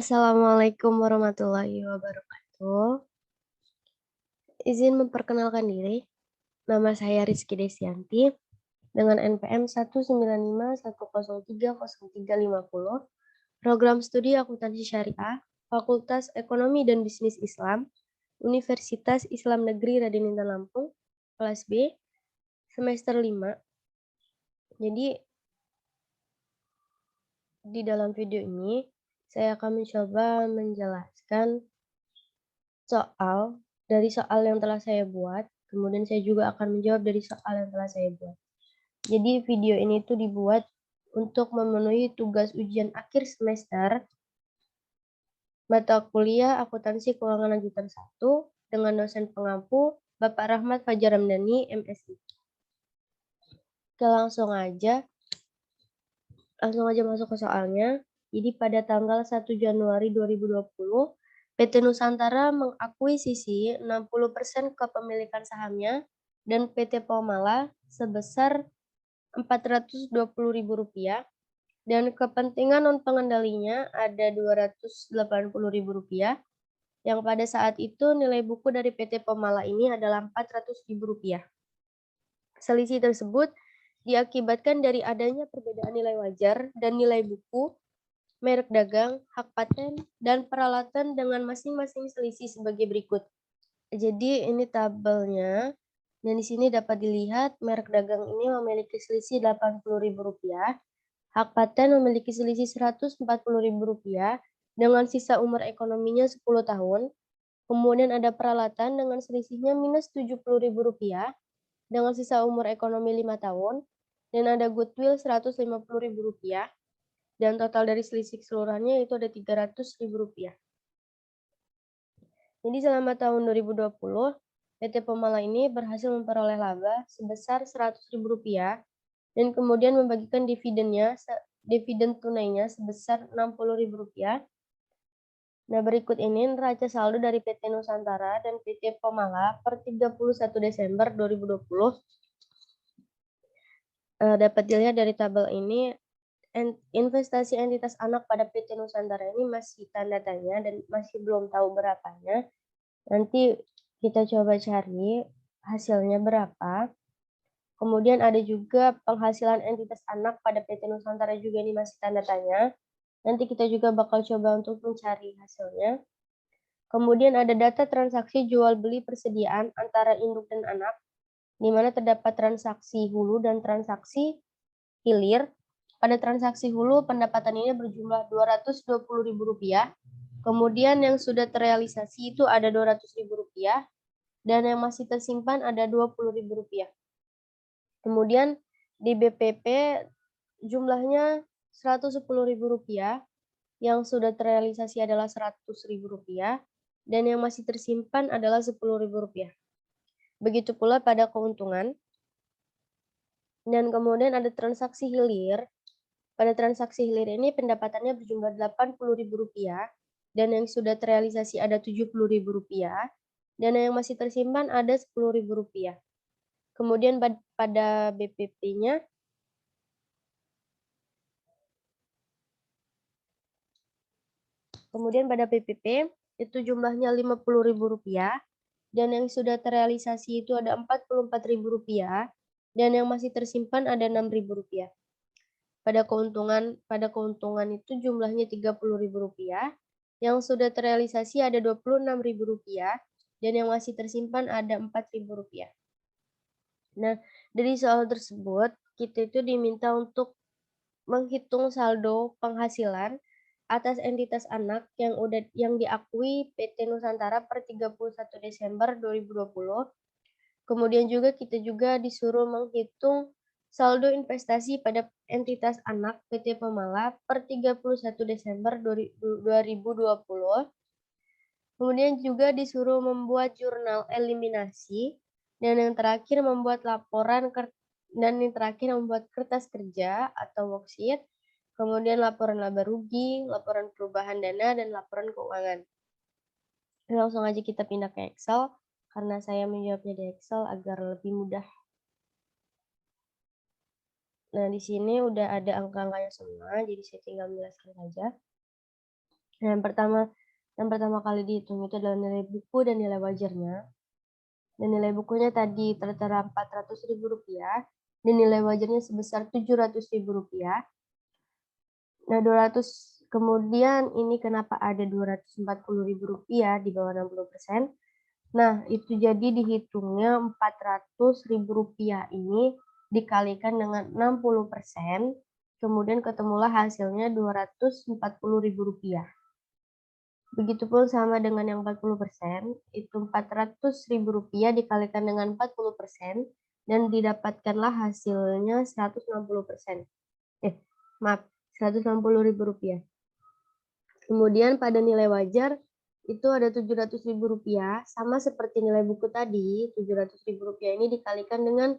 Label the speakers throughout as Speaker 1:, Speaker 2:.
Speaker 1: Assalamualaikum warahmatullahi wabarakatuh. Izin memperkenalkan diri, nama saya Rizky Desianti dengan NPM 19510303050, Program Studi Akuntansi Syariah, Fakultas Ekonomi dan Bisnis Islam, Universitas Islam Negeri Raden Intan Lampung, kelas B, semester 5. Jadi, di dalam video ini, saya akan mencoba menjelaskan dari soal yang telah saya buat, kemudian saya juga akan menjawab dari soal yang telah saya buat. Jadi video ini tuh dibuat untuk memenuhi tugas ujian akhir semester mata kuliah Akuntansi Keuangan Lanjutan 1 dengan dosen pengampu Bapak Rahmat Fajar Ramdhani, MSI. Oke, langsung aja masuk ke soalnya. Jadi pada tanggal 1 Januari 2020, PT Nusantara mengakuisisi 60% kepemilikan sahamnya dan PT Pomala sebesar Rp420.000 dan kepentingan non-pengendalinya ada Rp280.000 yang pada saat itu nilai buku dari PT Pomala ini adalah Rp400.000. Selisih tersebut diakibatkan dari adanya perbedaan nilai wajar dan nilai buku, merek dagang, hak paten, dan peralatan dengan masing-masing selisih sebagai berikut. Jadi ini tabelnya, dan di sini dapat dilihat merek dagang ini memiliki selisih Rp80.000, hak paten memiliki selisih Rp140.000 dengan sisa umur ekonominya 10 tahun, kemudian ada peralatan dengan selisihnya minus Rp70.000 dengan sisa umur ekonomi 5 tahun, dan ada goodwill Rp150.000, dan total dari selisih keseluruhannya itu ada Rp300.000. Jadi selama tahun 2020, PT Pomala ini berhasil memperoleh laba sebesar Rp100.000 dan kemudian membagikan dividen tunainya sebesar Rp60.000. Nah, berikut ini neraca saldo dari PT Nusantara dan PT Pomala per 31 Desember 2020. Dapat dilihat dari tabel ini, investasi entitas anak pada PT Nusantara ini masih tanda tanya dan masih belum tahu berapanya. Nanti kita coba cari hasilnya berapa. Kemudian ada juga penghasilan entitas anak pada PT Nusantara juga ini masih tanda tanya. Nanti kita juga bakal coba untuk mencari hasilnya. Kemudian ada data transaksi jual beli persediaan antara induk dan anak, di mana terdapat transaksi hulu dan transaksi hilir. Pada transaksi hulu, pendapatan ini berjumlah Rp220.000. Kemudian yang sudah terrealisasi itu ada Rp200.000 dan yang masih tersimpan ada Rp20.000. Kemudian di BPP jumlahnya Rp110.000, yang sudah terrealisasi adalah Rp100.000 dan yang masih tersimpan adalah Rp10.000. Begitu pula pada keuntungan. Dan kemudian ada transaksi hilir. Pada transaksi hilir ini pendapatannya berjumlah Rp80.000 dan yang sudah terrealisasi ada Rp70.000 dan yang masih tersimpan ada Rp10.000. Kemudian pada BPP-nya itu jumlahnya Rp50.000 dan yang sudah terrealisasi itu ada Rp44.000 dan yang masih tersimpan ada Rp6.000. Pada keuntungan itu jumlahnya Rp30.000, yang sudah terrealisasi ada Rp26.000 dan yang masih tersimpan ada Rp4.000. Nah, dari soal tersebut kita itu diminta untuk menghitung saldo penghasilan atas entitas anak yang diakui PT Nusantara per 31 Desember 2020. Kemudian juga kita juga disuruh menghitung saldo investasi pada entitas anak PT Pomala per 31 Desember 2020. Kemudian juga disuruh membuat jurnal eliminasi dan yang terakhir membuat membuat kertas kerja atau worksheet, kemudian laporan laba rugi, laporan perubahan dana, dan laporan keuangan. Langsung aja kita pindah ke Excel, karena saya menjawabnya di Excel agar lebih mudah. Nah, di sini udah ada angka-angkanya semua, jadi saya tinggal menjelaskan saja. Yang pertama yang pertama kali dihitung itu adalah nilai buku dan nilai wajarnya. Dan nilai bukunya tadi tertera Rp400.000 dan nilai wajarnya sebesar Rp700.000. Nah, 200 kemudian ini kenapa ada Rp240.000 di bawah 60%? Nah, itu jadi dihitungnya Rp400.000 ini dikalikan dengan 60%, kemudian ketemulah hasilnya Rp240.000. Begitupun sama dengan yang 40%, itu Rp400.000 dikalikan dengan 40% dan didapatkanlah hasilnya 160%. Maaf, Rp160.000. Kemudian pada nilai wajar itu ada Rp700.000, sama seperti nilai buku tadi, Rp700.000 ini dikalikan dengan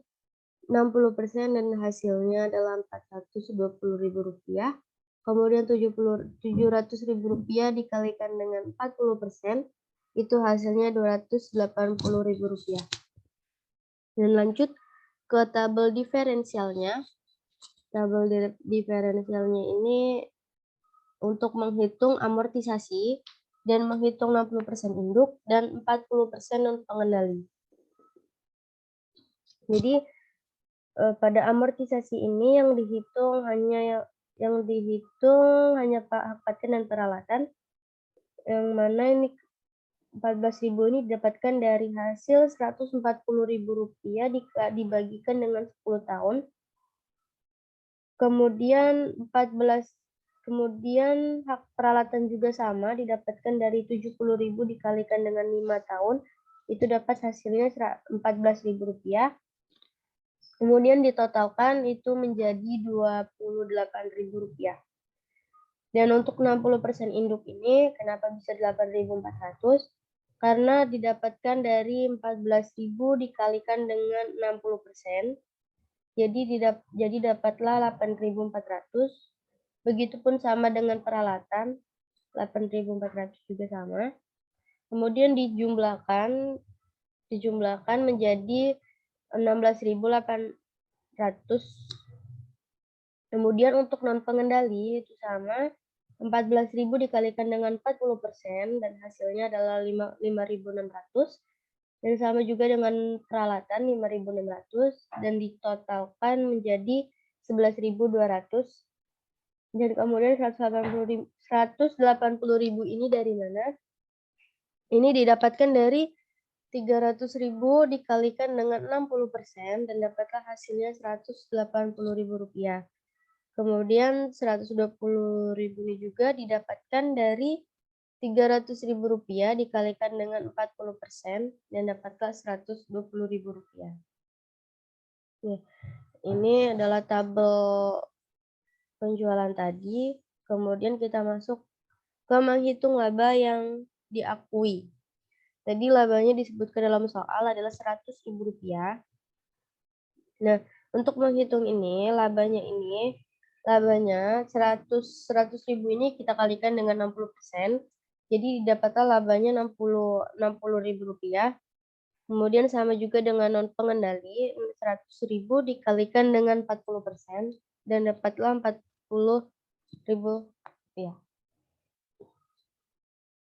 Speaker 1: 60% dan hasilnya adalah Rp420.000. Kemudian Rp700.000 dikalikan dengan 40%, itu hasilnya Rp280.000. Dan lanjut ke tabel diferensialnya. Tabel diferensialnya ini untuk menghitung amortisasi dan menghitung 60% induk dan 40% non pengendali. Jadi pada amortisasi ini yang dihitung hanya hak paten dan peralatan, yang mana ini 14.000 ini didapatkan dari hasil Rp140.000 dibagikan dengan 10 tahun. Kemudian hak peralatan juga sama, didapatkan dari 70.000 dikalikan dengan 5 tahun, itu dapat hasilnya Rp14.000. Kemudian ditotalkan itu menjadi Rp28.000. Dan untuk 60% induk ini, kenapa bisa 8.400? Karena didapatkan dari 14.000 dikalikan dengan 60%. Jadi dapatlah 8.400. Begitupun sama dengan peralatan, 8.400 juga sama. Kemudian dijumlahkan menjadi 16.800. Kemudian untuk non pengendali itu sama, 14.000 dikalikan dengan 40% dan hasilnya adalah 5.600. Dan sama juga dengan peralatan 5.600 dan ditotalkan menjadi 11.200. Dan kemudian 180.000 ini dari mana? Ini didapatkan dari 300.000 dikalikan dengan 60% dan dapatlah hasilnya Rp180.000. Kemudian Rp120.000 ini juga didapatkan dari Rp300.000 dikalikan dengan 40% dan dapatlah Rp120.000. Nih, ini adalah tabel penjualan tadi. Kemudian kita masuk ke menghitung laba yang diakui. Tadi labanya disebutkan dalam soal adalah Rp100.000. Nah, untuk menghitung ini, labanya 100.000 ini kita kalikan dengan 60%. Jadi dapatlah labanya Rp60.000. Kemudian sama juga dengan non pengendali, 100.000 dikalikan dengan 40% dan dapatlah Rp40.000.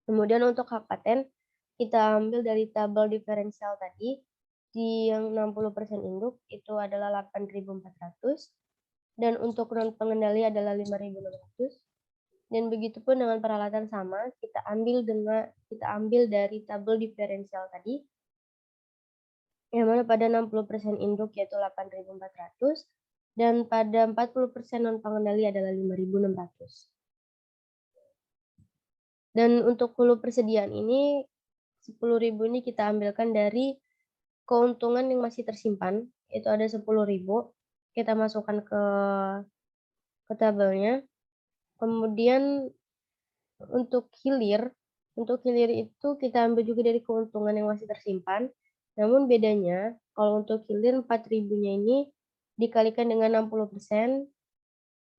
Speaker 1: Kemudian untuk hak paten, kita ambil dari tabel diferensial tadi, di yang 60% induk itu adalah 8.400, dan untuk non pengendali adalah 5.600. Dan begitupun dengan peralatan sama, kita ambil dari tabel diferensial tadi, yang mana pada 60% induk yaitu 8.400, dan pada 40% non pengendali adalah 5.600. Dan untuk hulu persediaan ini, 10.000 ini kita ambilkan dari keuntungan yang masih tersimpan, itu ada 10.000, kita masukkan ke tabelnya. Kemudian untuk hilir itu kita ambil juga dari keuntungan yang masih tersimpan. Namun bedanya, kalau untuk hilir 4.000-nya ini dikalikan dengan 60%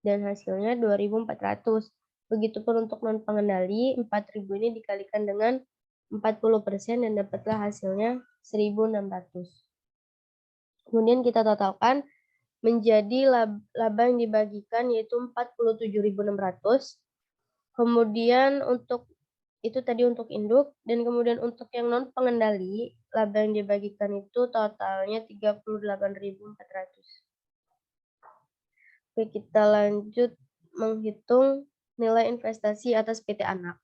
Speaker 1: dan hasilnya 2.400. Begitupun untuk non pengendali, 4.000 ini dikalikan dengan 40% dan dapatlah hasilnya 1.600. Kemudian kita totalkan menjadi laba yang dibagikan yaitu 47.600. Kemudian untuk itu tadi untuk induk, dan kemudian untuk yang non pengendali, laba yang dibagikan itu totalnya 38.400. Oke, kita lanjut menghitung nilai investasi atas PT Anak.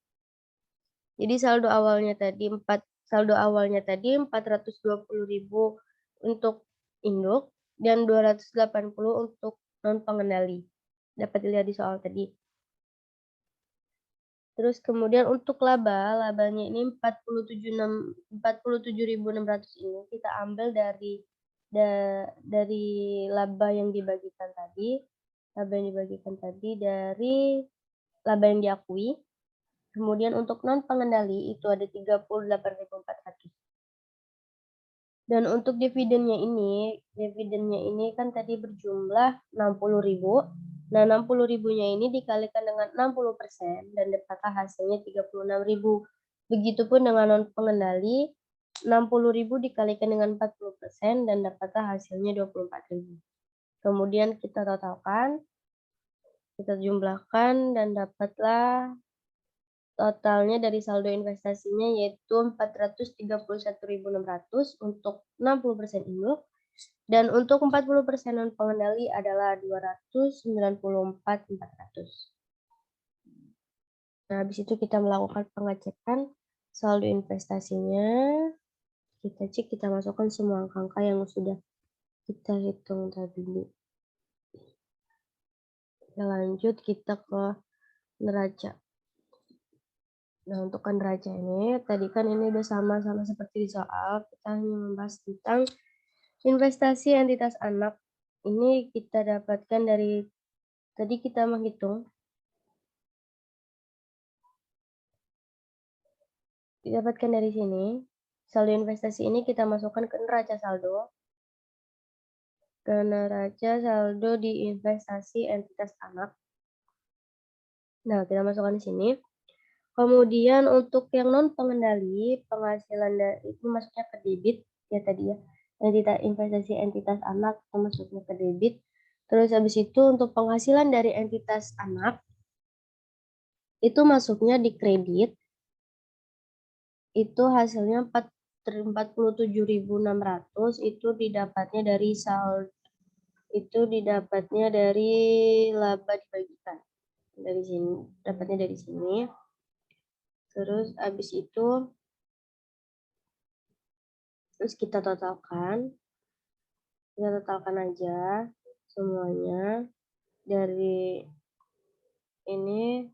Speaker 1: Jadi saldo awalnya tadi 420.000 untuk induk dan 280 untuk non pengendali. Dapat dilihat di soal tadi. Terus kemudian untuk labanya ini 47.600 ini kita ambil dari laba yang dibagikan tadi, dari laba yang diakui. Kemudian untuk non pengendali itu ada 38.400. Dan untuk dividennya ini kan tadi berjumlah 60.000. Nah, 60.000-nya ini dikalikan dengan 60% dan dapatlah hasilnya 36.000. Begitupun dengan non pengendali, 60.000 dikalikan dengan 40% dan dapatlah hasilnya 24.000. Kemudian kita totalkan, kita jumlahkan dan dapatlah totalnya dari saldo investasinya yaitu 431.600 untuk 60% induk, dan untuk 40% non pengendali adalah 294.400. Nah, habis itu kita melakukan pengecekan saldo investasinya. Kita cek, kita masukkan semua angka-angka yang sudah kita hitung tadi. Kita lanjut, kita ke neraca. Nah, untuk neraca ini, tadi kan ini udah sama-sama seperti di soal, kita hanya membahas tentang investasi entitas anak. Ini kita dapatkan dari, tadi kita menghitung, didapatkan dari sini, saldo investasi ini kita masukkan ke neraca saldo, di investasi entitas anak. Nah, kita masukkan di sini. Kemudian untuk yang non pengendali, penghasilan dari itu masuknya ke debit ya tadi ya. Investasi entitas anak itu masuknya ke debit. Terus habis itu untuk penghasilan dari entitas anak itu masuknya di kredit. Itu hasilnya 47.600 itu didapatnya dari laba dibagikan. Dari sini, dapatnya dari sini. Terus habis itu kita totalkan aja semuanya dari ini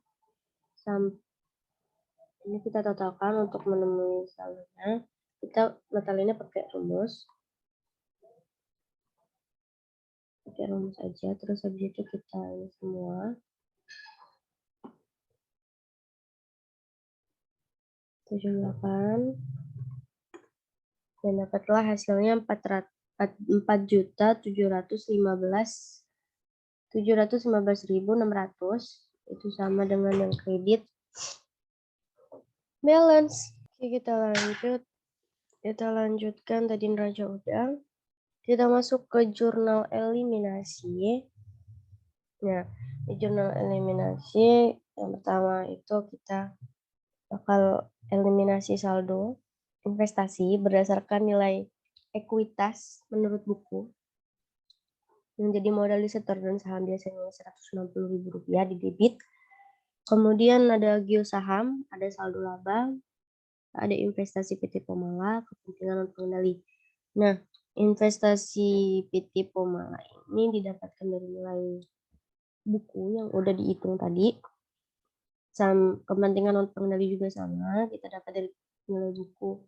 Speaker 1: ini kita totalkan untuk menemui saldonya. Kita ngetalinnya pakai rumus aja, terus habis itu kita ini semua kita jumlahkan dan dapatlah hasilnya 4.715.600 itu sama dengan yang kredit balance. Oke, kita lanjutkan tadi neraca udah. Kita masuk ke jurnal eliminasi. Nah, di jurnal eliminasi yang pertama itu kita bakal eliminasi saldo investasi berdasarkan nilai ekuitas menurut buku yang jadi modal disetor dan saham biasanya Rp160.000 di debit. Kemudian ada geosaham, ada saldo laba, ada investasi PT Pomala, kepentingan non pengendali. Nah, investasi PT Pomala ini didapatkan dari nilai buku yang udah dihitung tadi. Kepentingan non pengendali juga sama, kita dapat dari nilai buku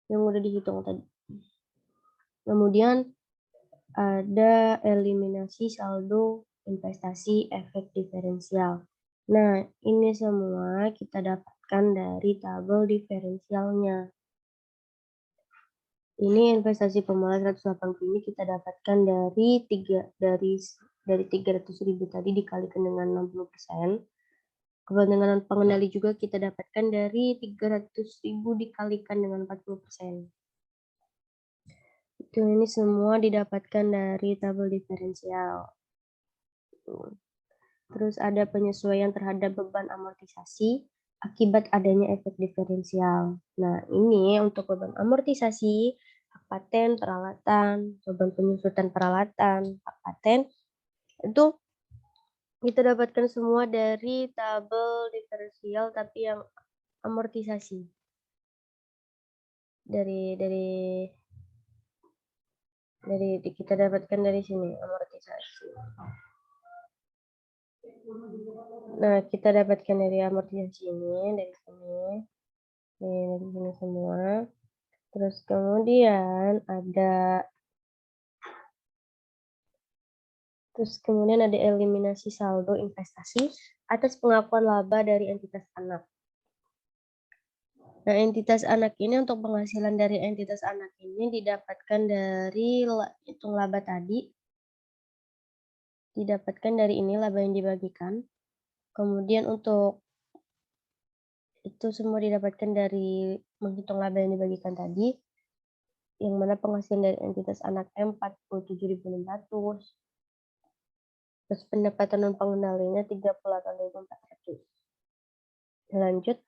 Speaker 1: yang udah dihitung tadi. Kemudian ada eliminasi saldo investasi efek diferensial. Nah, ini semua kita dapatkan dari tabel diferensialnya. Ini investasi Pomala 180 ini kita dapatkan dari 300.000 tadi dikalikan dengan 60%. Kepentingan pengendali juga kita dapatkan dari 300.000 dikalikan dengan 40%. Itu ini semua didapatkan dari tabel diferensial. Terus ada penyesuaian terhadap beban amortisasi akibat adanya efek diferensial. Nah, ini untuk beban amortisasi, hak paten, peralatan, beban penyusutan peralatan, hak paten, itu kita dapatkan semua dari tabel diferensial tapi yang amortisasi. Dari kita dapatkan dari sini amortisasi. Nah, kita dapatkan dari amortisasi ini dari sini. Dari sini semua. Terus kemudian ada eliminasi saldo investasi atas pengakuan laba dari entitas anak. Nah, entitas anak ini untuk penghasilan dari entitas anak ini didapatkan dari hitung laba tadi. Didapatkan dari ini laba yang dibagikan. Kemudian untuk itu semua didapatkan dari menghitung laba yang dibagikan tadi. Yang mana penghasilan dari entitas anak 47.600. Terus pendapatan non pengendalinya 38.400. Lanjut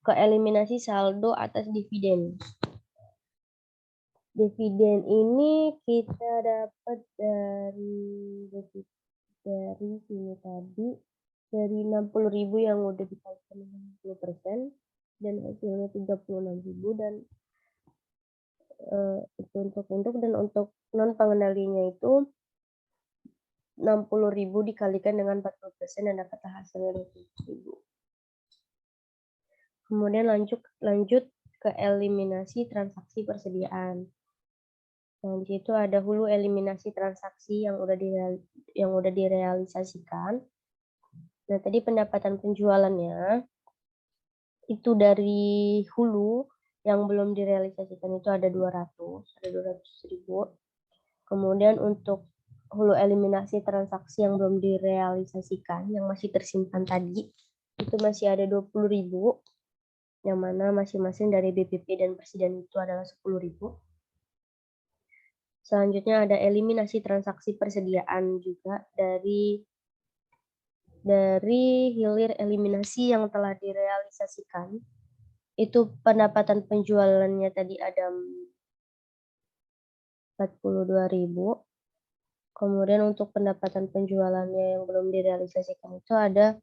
Speaker 1: ke eliminasi saldo atas dividen. Dividen ini kita dapat dari sini tadi, dari 60.000 yang udah dikalikan dengan 10% dan hasilnya 36.000 dan itu untuk dan untuk non pengendalinya itu 60.000 dikalikan dengan 40% dan dapat hasilnya 20.000. Kemudian lanjut ke eliminasi transaksi persediaan. Nah, di situ ada hulu eliminasi transaksi yang udah direalisasikan. Nah, tadi pendapatan penjualannya itu dari hulu yang belum direalisasikan itu ada 200.000. Kemudian untuk hulu eliminasi transaksi yang belum direalisasikan, yang masih tersimpan tadi, itu masih ada 20.000, yang mana masing-masing dari BPP dan Presiden itu adalah 10.000. Selanjutnya ada eliminasi transaksi persediaan juga dari hilir eliminasi yang telah direalisasikan. Itu pendapatan penjualannya tadi ada 42.000. Kemudian untuk pendapatan penjualannya yang belum direalisasikan itu ada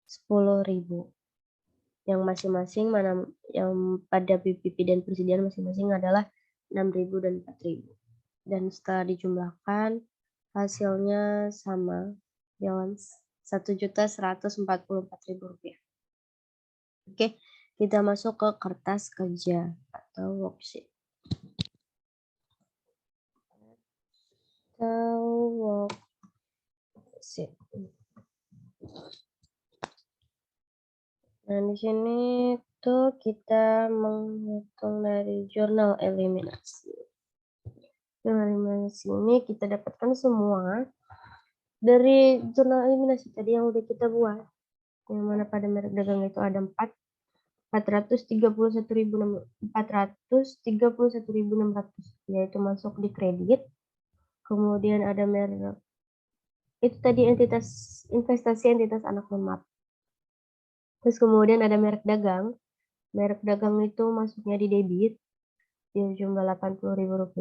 Speaker 1: 10.000. Yang masing-masing yang pada BPP dan Presiden masing-masing adalah 6.000 dan 4.000. Dan setelah dijumlahkan hasilnya sama, balance Rp1.144.000. Oke, kita masuk ke kertas kerja atau worksheet. Nah, di sini tuh kita menghitung dari jurnal eliminasi. Jurnal eliminasi ini kita dapatkan semua dari jurnal eliminasi tadi yang udah kita buat. Yang mana pada merek dagang itu ada 431.600, yaitu masuk di kredit. Kemudian ada merek itu tadi investasi entitas anak memap. Terus kemudian ada merek dagang. Merek dagang itu masuknya di debit di jumlah Rp80.000.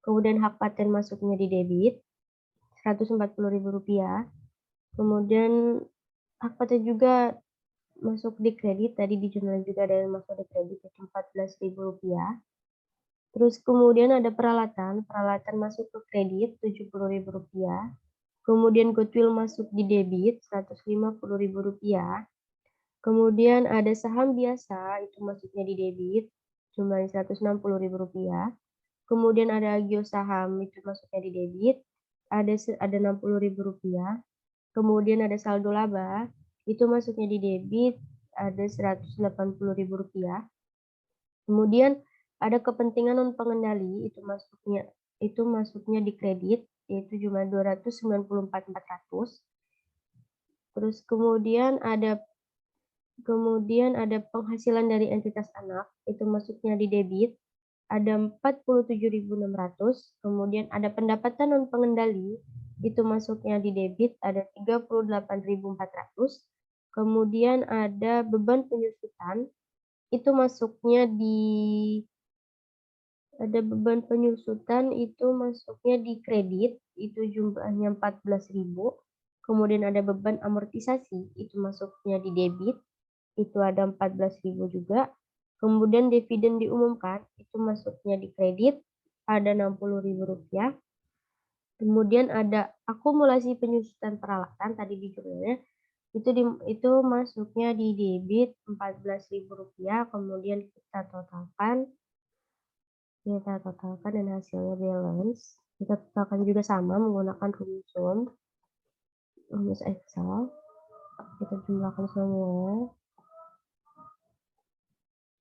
Speaker 1: Kemudian hak paten masuknya di debit Rp140.000. Kemudian hak paten juga masuk di kredit, tadi di jurnal juga ada yang masuk di kredit itu Rp14.000. Terus kemudian ada peralatan masuk ke kredit Rp70.000. Kemudian goodwill masuk di debit Rp150.000. Kemudian ada saham biasa itu masuknya di debit jumlahnya Rp160.000. Kemudian ada agio saham itu masuknya di debit ada Rp60.000. Kemudian ada saldo laba itu masuknya di debit ada Rp180.000. Kemudian ada kepentingan non pengendali itu masuknya di kredit yaitu jumlah 294.400. Terus kemudian ada penghasilan dari entitas anak itu masuknya di debit ada 47.600. Kemudian ada pendapatan non pengendali itu masuknya di debit ada 38.400. Kemudian ada beban penyusutan, itu masuknya di kredit, itu jumlahnya 14.000. Kemudian ada beban amortisasi, itu masuknya di debit, itu ada 14.000 juga. Kemudian dividen diumumkan, itu masuknya di kredit, ada Rp60.000. Kemudian ada akumulasi penyusutan peralatan, tadi di judulnya, itu masuknya di debit Rp14.000. Kemudian kita totalkan dan hasilnya balance. Kita totalkan juga sama menggunakan rumus Excel. Kita jumlahkan semua.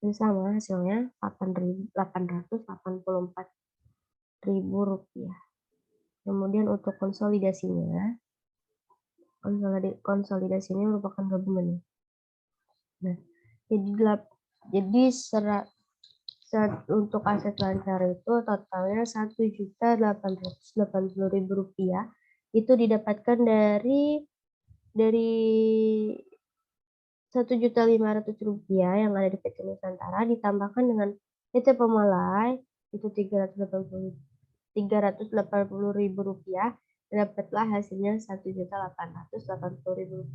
Speaker 1: Dan sama hasilnya Rp884.000. Kemudian untuk konsolidasinya merupakan gabungan. Nah, untuk aset lancar itu totalnya Rp1.880.000. Itu didapatkan dari Rp1.500.000 yang ada di PT Nusantara ditambahkan dengan PT Pemalai itu Rp380.000, dapatlah hasilnya Rp1.880.000.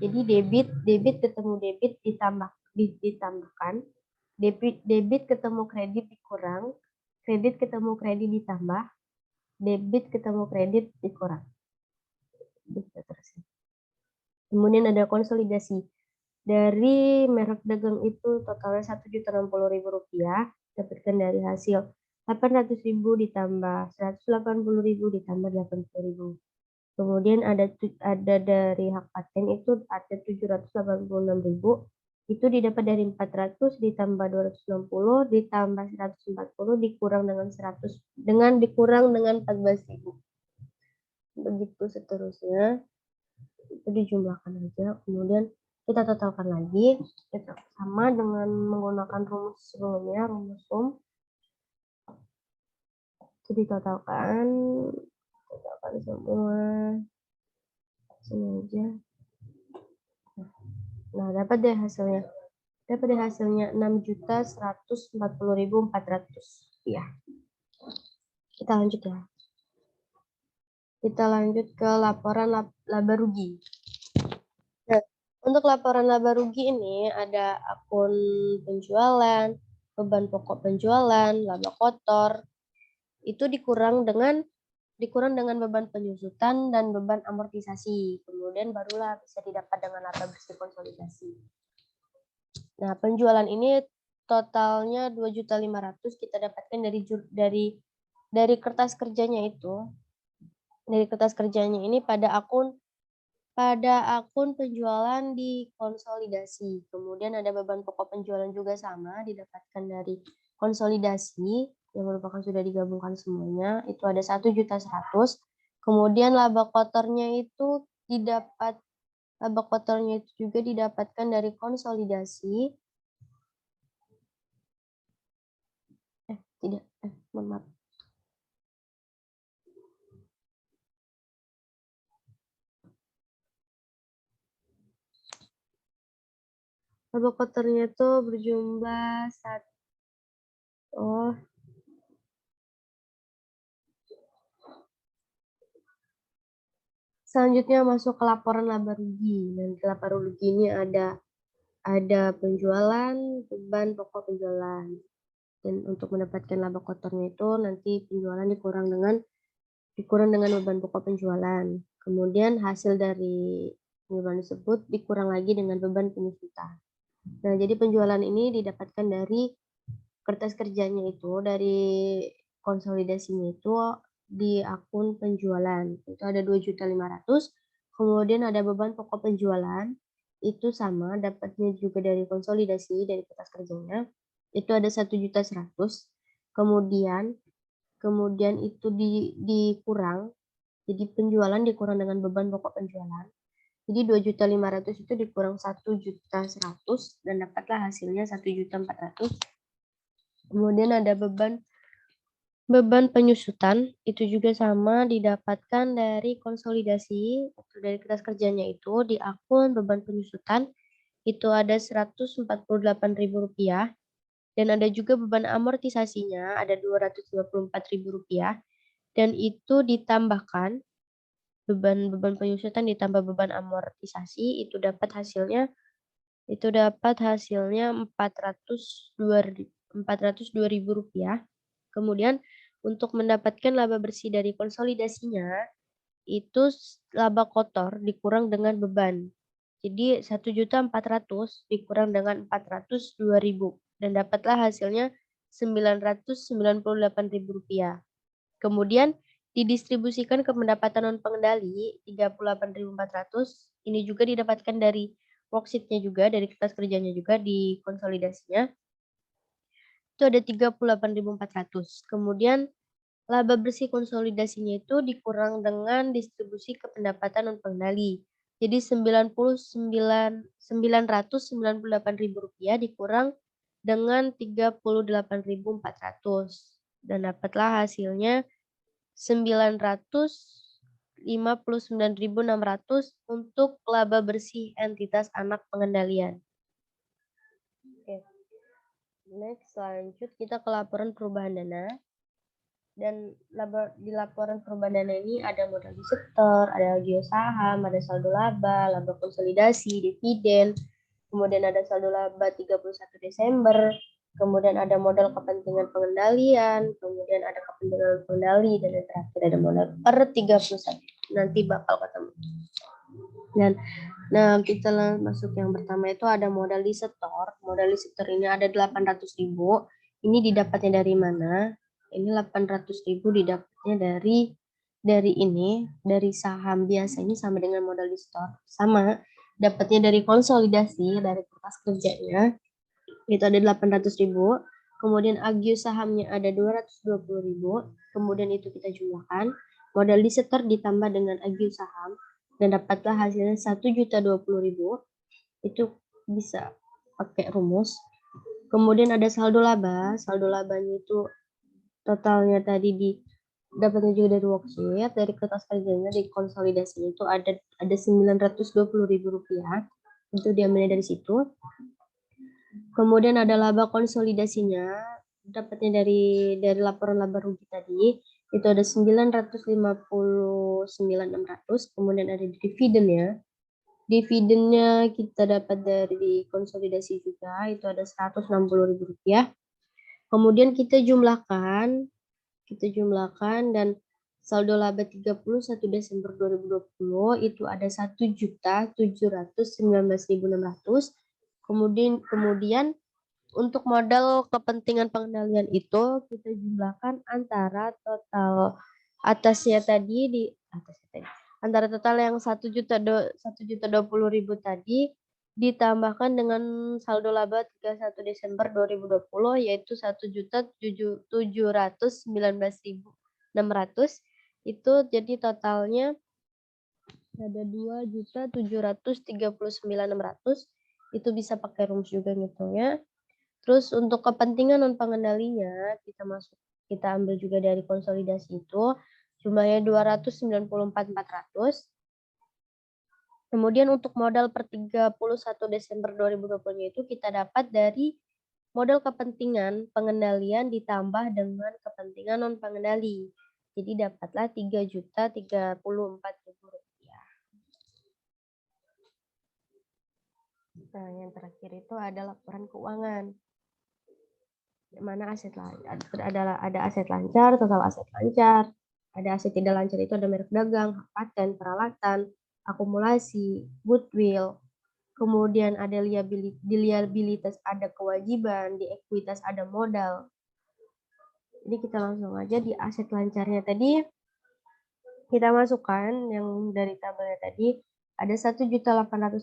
Speaker 1: Jadi debit ketemu debit ditambahkan, debit ketemu kredit dikurang, kredit ketemu kredit ditambah, debit ketemu kredit dikurang. Kemudian ada konsolidasi. Dari merek dagang itu totalnya Rp1.060.000, dapatkan dari hasil Rp800.000 ditambah Rp180.000 ditambah Rp80.000. Kemudian ada dari hak paten itu ada Rp786.000, itu didapat dari 400 ditambah 260 ditambah 140 dikurang dengan 14.000. Begitu seterusnya, itu dijumlahkan aja. Kemudian kita totalkan lagi, kita sama dengan menggunakan rumus sebelumnya, rumus sum. Itu ditotalkan semua. Sini aja. Nah, dapat deh hasilnya. Rp6.140.400. Kita lanjut ya. Kita lanjut ke laporan laba rugi. Nah, untuk laporan laba rugi ini ada akun penjualan, beban pokok penjualan, laba kotor. Itu dikurang dengan beban penyusutan dan beban amortisasi. Kemudian barulah bisa didapat dengan laba bersih konsolidasi. Nah, penjualan ini totalnya 2.500.000 kita dapatkan dari kertas kerjanya itu. Dari kertas kerjanya ini pada akun penjualan di konsolidasi. Kemudian ada beban pokok penjualan juga sama didapatkan dari konsolidasi yang merupakan sudah digabungkan semuanya, itu ada 1.100.000. Kemudian laba kotornya itu juga didapatkan dari konsolidasi. Mohon maaf. Laba kotornya itu berjumlah selanjutnya masuk ke laporan laba rugi. Dan di laporan rugi ini ada penjualan, beban pokok penjualan. Dan untuk mendapatkan laba kotornya itu nanti penjualan dikurang dengan beban pokok penjualan. Kemudian hasil dari penjualan tersebut dikurang lagi dengan beban penyusutan. Nah, jadi penjualan ini didapatkan dari kertas kerjanya itu, dari konsolidasinya itu di akun penjualan. Itu ada 2.500.000. Kemudian ada beban pokok penjualan, itu sama, dapatnya juga dari konsolidasi, dari kertas kerjanya. Itu ada 1.100.000. Kemudian itu dikurang, jadi penjualan dikurang dengan beban pokok penjualan. Jadi 2.500.000 itu dikurang 1.100.000 dan dapatlah hasilnya 1.400.000. Kemudian ada beban Beban penyusutan itu juga sama didapatkan dari konsolidasi atau dari kertas kerjanya itu di akun beban penyusutan itu ada Rp148.000 dan ada juga beban amortisasinya ada Rp254.000 dan itu ditambahkan beban penyusutan ditambah beban amortisasi itu dapat hasilnya Rp402.000. Kemudian untuk mendapatkan laba bersih dari konsolidasinya, itu laba kotor dikurang dengan beban. Jadi 1.400.000 dikurang dengan 402.000 dan dapatlah hasilnya Rp998.000. Kemudian didistribusikan ke pendapatan non pengendali 38.400. Ini juga didapatkan dari worksheet-nya juga, dari kertas kerjanya juga di konsolidasinya. Itu ada 38.400. Kemudian laba bersih konsolidasinya itu dikurang dengan distribusi ke pendapatan non pengendali. Jadi Rp998.000 dikurang dengan Rp38.400 dan dapatlah hasilnya Rp959.600 untuk laba bersih entitas anak pengendalian. Oke. Next, lanjut kita ke laporan perubahan dana. Dan di laporan perubahan dana ini ada modal di sektor, ada agio saham, ada saldo laba konsolidasi, dividen, kemudian ada saldo laba 31 Desember, kemudian ada modal kepentingan pengendalian, kemudian ada kepentingan pengendali, dan yang terakhir ada modal per 31. Nanti bakal ketemu. Dan kita masuk yang pertama itu ada modal di setor. Modal di setor ini ada 800.000. Ini didapatnya dari mana? Ini 800.000 didapatnya dari saham biasa ini sama dengan modal di setor. Sama, dapatnya dari konsolidasi, dari kertas kerjanya. Itu ada 800.000. Kemudian agio sahamnya ada 220.000. Kemudian itu kita jumlahkan. Modal di setor ditambah dengan agio saham dan dapatlah hasilnya 1.020.000. Itu bisa pakai rumus. Kemudian ada saldo laba. Saldo labanya itu totalnya tadi dapatnya juga dari worksheet, dari kertas kerjanya, di konsolidasinya itu ada Rp920.000. Itu diambilnya dari situ. Kemudian ada laba konsolidasinya, dapatnya dari laporan laba rugi tadi, itu ada 959.600. Kemudian ada dividennya. Dividennya kita dapat dari konsolidasi juga, itu ada Rp160.000. Kemudian kita jumlahkan dan saldo laba 31 Desember 2020 itu ada 1.719.600. Kemudian untuk modal kepentingan pengendalian itu kita jumlahkan antara total antara total yang 1.020.000 tadi ditambahkan dengan saldo laba 31 Desember 2020 yaitu 1.719.600. Itu jadi totalnya ada 2.739.600. Itu bisa pakai rumus juga ngitungnya. Terus untuk kepentingan non pengendalinya kita ambil juga dari konsolidasi itu jumlahnya 294.400. Kemudian untuk modal per 31 Desember 2020 itu kita dapat dari modal kepentingan pengendalian ditambah dengan kepentingan non pengendali. Jadi dapatlah Rp3.034.000. Nah, yang terakhir itu ada laporan keuangan. Mana ada aset lancar, total aset lancar, ada aset tidak lancar itu ada merek dagang, paten, peralatan, akumulasi, goodwill, kemudian ada di liabilitas ada kewajiban, di ekuitas ada modal. Jadi kita langsung aja di aset lancarnya tadi kita masukkan yang dari tabelnya tadi ada 1.880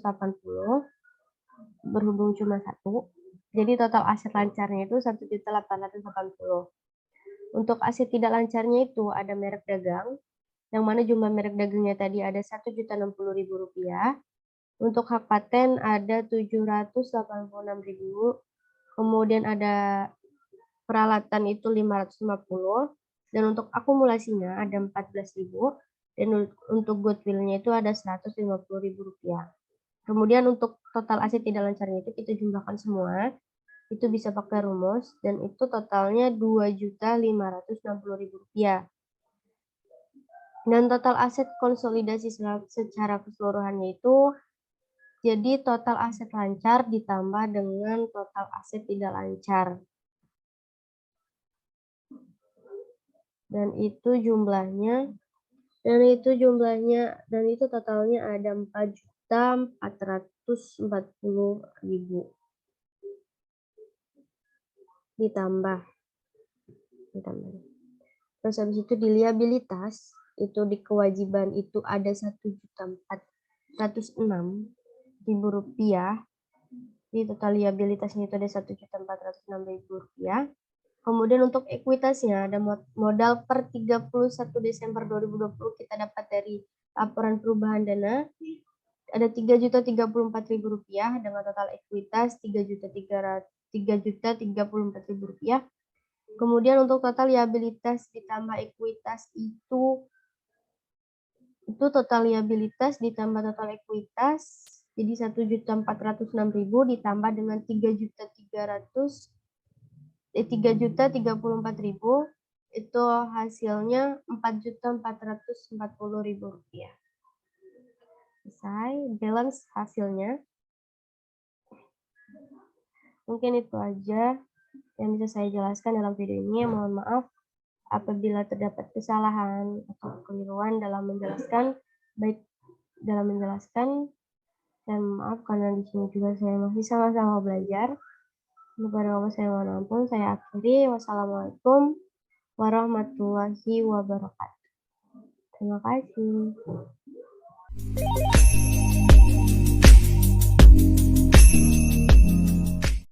Speaker 1: berhubung cuma satu. Jadi total aset lancarnya itu 1.880. Untuk aset tidak lancarnya itu ada merek dagang, yang mana jumlah merek dagangnya tadi ada Rp1.060.000. Untuk hak paten ada Rp786.000. Kemudian ada peralatan itu Rp550. Dan untuk akumulasinya ada 14.000 dan untuk goodwill-nya itu ada Rp150.000. Kemudian untuk total aset tidak lancarnya itu kita jumlahkan semua, itu bisa pakai rumus dan itu totalnya Rp2.560.000. Dan total aset konsolidasi secara keseluruhannya itu jadi total aset lancar ditambah dengan total aset tidak lancar. Dan itu totalnya ada 4.440.000 ditambah. Terus habis itu di liabilitas itu di kewajiban itu ada Rp1.406.000. Di total liabilitasnya itu ada Rp1.406.000. Kemudian untuk ekuitasnya ada modal per 31 Desember 2020 kita dapat dari laporan perubahan dana ada Rp3.034.000 dengan total ekuitas Rp3.034.000. Kemudian untuk total liabilitas ditambah ekuitas itu total liabilitas ditambah total ekuitas jadi Rp1.406.000 ditambah dengan Rp3.034.000 itu hasilnya Rp4.440.000. Selesai, balance hasilnya. Mungkin itu aja yang bisa saya jelaskan dalam video ini. Mohon maaf apabila terdapat kesalahan atau kekeliruan dalam menjelaskan, dan maaf karena di sini juga saya masih sama-sama belajar. Kepada Allah saya mohon ampun. Saya akhiri. Wassalamualaikum warahmatullahi wabarakatuh. Terima kasih.